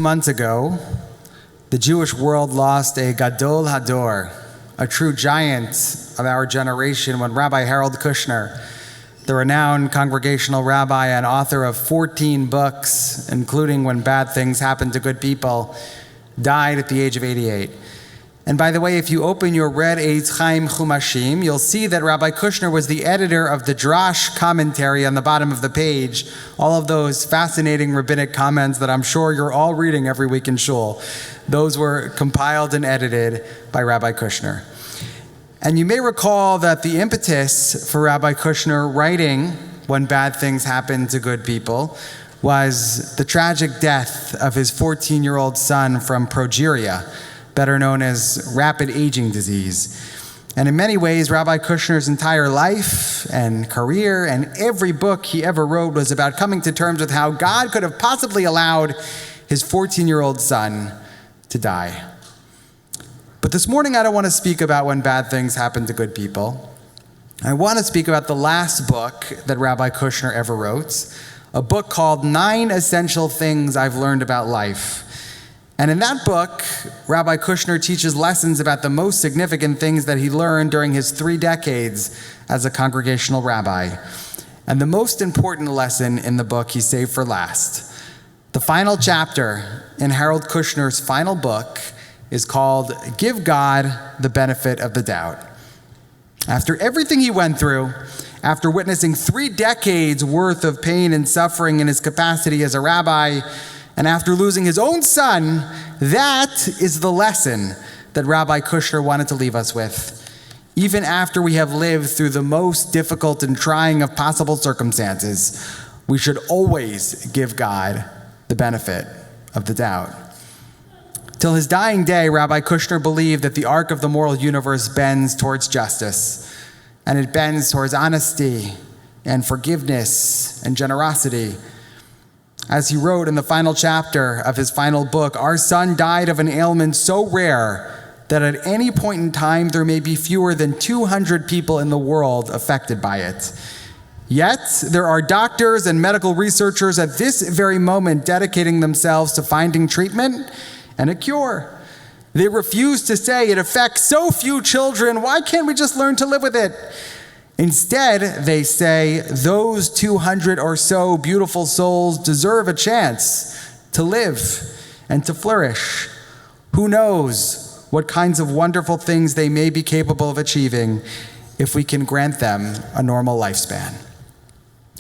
Months ago, the Jewish world lost a Gadol Hador, a true giant of our generation, when Rabbi Harold Kushner, the renowned congregational rabbi and author of 14 books, including When Bad Things Happen to Good People, died at the age of 88. And by the way, if you open your Red Eitz Chaim Chumashim, you'll see that Rabbi Kushner was the editor of the Drash commentary on the bottom of the page, all of those fascinating rabbinic comments that I'm sure you're all reading every week in shul. Those were compiled and edited by Rabbi Kushner. And you may recall that the impetus for Rabbi Kushner writing When Bad Things Happen to Good People was the tragic death of his 14-year-old son from progeria, better known as rapid aging disease. And in many ways, Rabbi Kushner's entire life and career and every book he ever wrote was about coming to terms with how God could have possibly allowed his 14-year-old son to die. But this morning, I don't want to speak about when bad things happen to good people. I want to speak about the last book that Rabbi Kushner ever wrote, a book called 9 Essential Things I've Learned About Life. And in that book, Rabbi Kushner teaches lessons about the most significant things that he learned during his 3 decades as a congregational rabbi. And the most important lesson in the book he saved for last. The final chapter in Harold Kushner's final book is called Give God the Benefit of the Doubt. After everything he went through, after witnessing 3 decades worth of pain and suffering in his capacity as a rabbi, and after losing his own son, that is the lesson that Rabbi Kushner wanted to leave us with. Even after we have lived through the most difficult and trying of possible circumstances, we should always give God the benefit of the doubt. Till his dying day, Rabbi Kushner believed that the arc of the moral universe bends towards justice, and it bends towards honesty and forgiveness and generosity. As he wrote in the final chapter of his final book, our son died of an ailment so rare that at any point in time there may be fewer than 200 people in the world affected by it. Yet, there are doctors and medical researchers at this very moment dedicating themselves to finding treatment and a cure. They refuse to say it affects so few children, why can't we just learn to live with it? Instead, they say those 200 or so beautiful souls deserve a chance to live and to flourish. Who knows what kinds of wonderful things they may be capable of achieving if we can grant them a normal lifespan.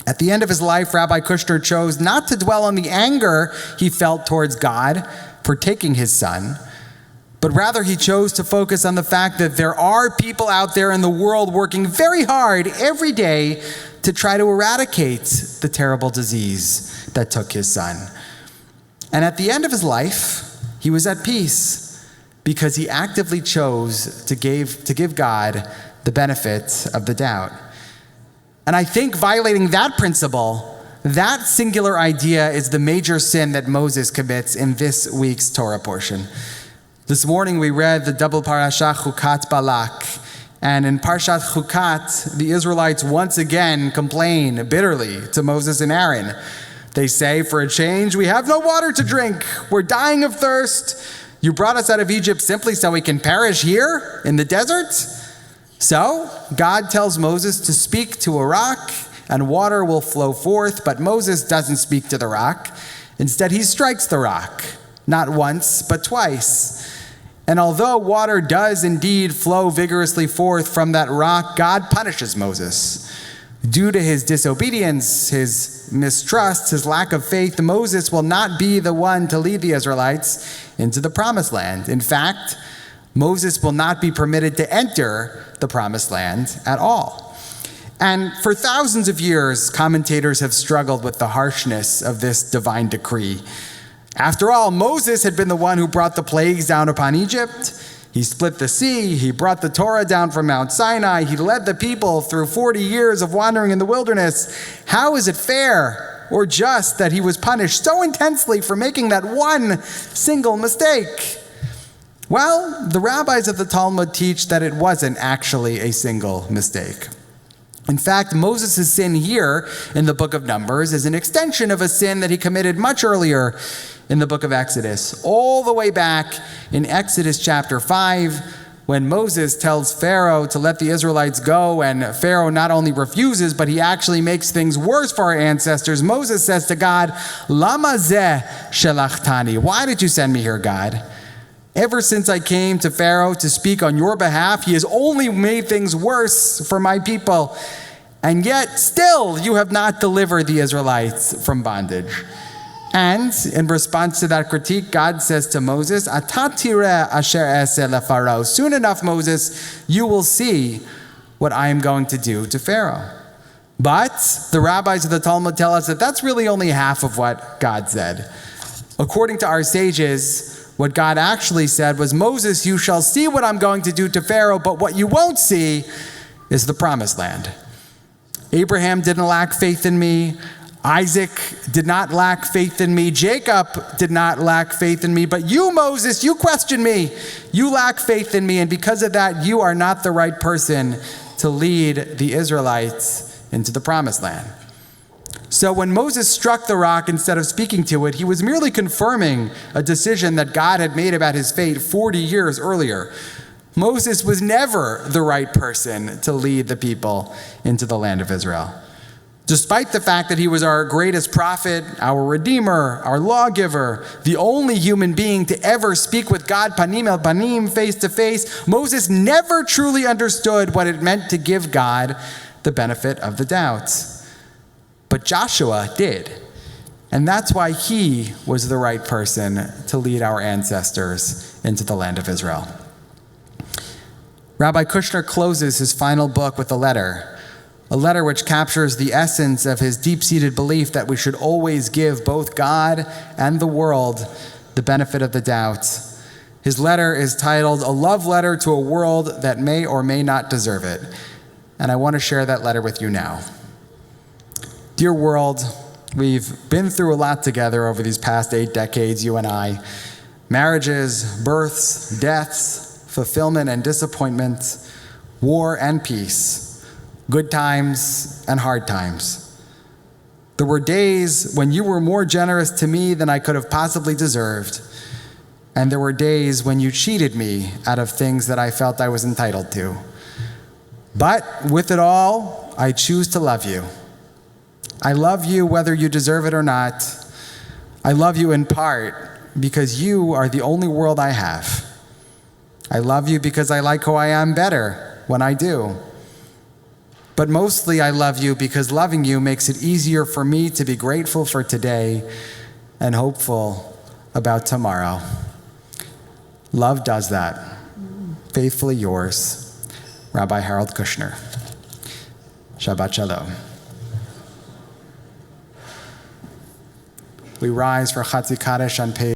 At the end of his life, Rabbi Kushner chose not to dwell on the anger he felt towards God for taking his son, but rather he chose to focus on the fact that there are people out there in the world working very hard every day to try to eradicate the terrible disease that took his son. And at the end of his life, he was at peace because he actively chose to give God the benefit of the doubt. And I think violating that principle, that singular idea, is the major sin that Moses commits in this week's Torah portion. This morning we read the double parasha Chukat Balak, and in Parshat Chukat, the Israelites once again complain bitterly to Moses and Aaron. They say, for a change, we have no water to drink. We're dying of thirst. You brought us out of Egypt simply so we can perish here in the desert? So God tells Moses to speak to a rock, and water will flow forth, but Moses doesn't speak to the rock. Instead, he strikes the rock, not once, but twice. And although water does indeed flow vigorously forth from that rock, God punishes Moses. Due to his disobedience, his mistrust, his lack of faith, Moses will not be the one to lead the Israelites into the promised land. In fact, Moses will not be permitted to enter the promised land at all. And for thousands of years, commentators have struggled with the harshness of this divine decree. After all, Moses had been the one who brought the plagues down upon Egypt. He split the sea. He brought the Torah down from Mount Sinai. He led the people through 40 years of wandering in the wilderness. How is it fair or just that he was punished so intensely for making that one single mistake? Well, the rabbis of the Talmud teach that it wasn't actually a single mistake. In fact, Moses' sin here in the book of Numbers is an extension of a sin that he committed much earlier in the book of Exodus, all the way back in Exodus chapter 5, when Moses tells Pharaoh to let the Israelites go, and Pharaoh not only refuses, but he actually makes things worse for our ancestors. Moses says to God, "Lama zeh shelachtani?" Why did you send me here, God? Ever since I came to Pharaoh to speak on your behalf, he has only made things worse for my people. And yet, still, you have not delivered the Israelites from bondage. And in response to that critique, God says to Moses, "Ata tireh asher eseh leFaro." Soon enough, Moses, you will see what I am going to do to Pharaoh. But the rabbis of the Talmud tell us that that's really only half of what God said. According to our sages, what God actually said was, "Moses, you shall see what I'm going to do to Pharaoh, but what you won't see is the promised land. Abraham didn't lack faith in me. Isaac did not lack faith in me. Jacob did not lack faith in me. But you, Moses, you question me. You lack faith in me. And because of that, you are not the right person to lead the Israelites into the promised land." So when Moses struck the rock instead of speaking to it, he was merely confirming a decision that God had made about his fate 40 years earlier. Moses was never the right person to lead the people into the land of Israel. Despite the fact that he was our greatest prophet, our redeemer, our lawgiver, the only human being to ever speak with God panim el panim, face to face, Moses never truly understood what it meant to give God the benefit of the doubt. But Joshua did. And that's why he was the right person to lead our ancestors into the land of Israel. Rabbi Kushner closes his final book with a letter which captures the essence of his deep-seated belief that we should always give both God and the world the benefit of the doubt. His letter is titled, "A Love Letter to a World That May or May Not Deserve It." And I want to share that letter with you now. Dear world, we've been through a lot together over these past 8 decades, you and I. Marriages, births, deaths, fulfillment and disappointment, war and peace, good times and hard times. There were days when you were more generous to me than I could have possibly deserved. And there were days when you cheated me out of things that I felt I was entitled to. But with it all, I choose to love you. I love you whether you deserve it or not. I love you in part because you are the only world I have. I love you because I like who I am better when I do. But mostly I love you because loving you makes it easier for me to be grateful for today and hopeful about tomorrow. Love does that. Faithfully yours, Rabbi Harold Kushner. Shabbat Shalom. We rise for Chatzi Kaddish on page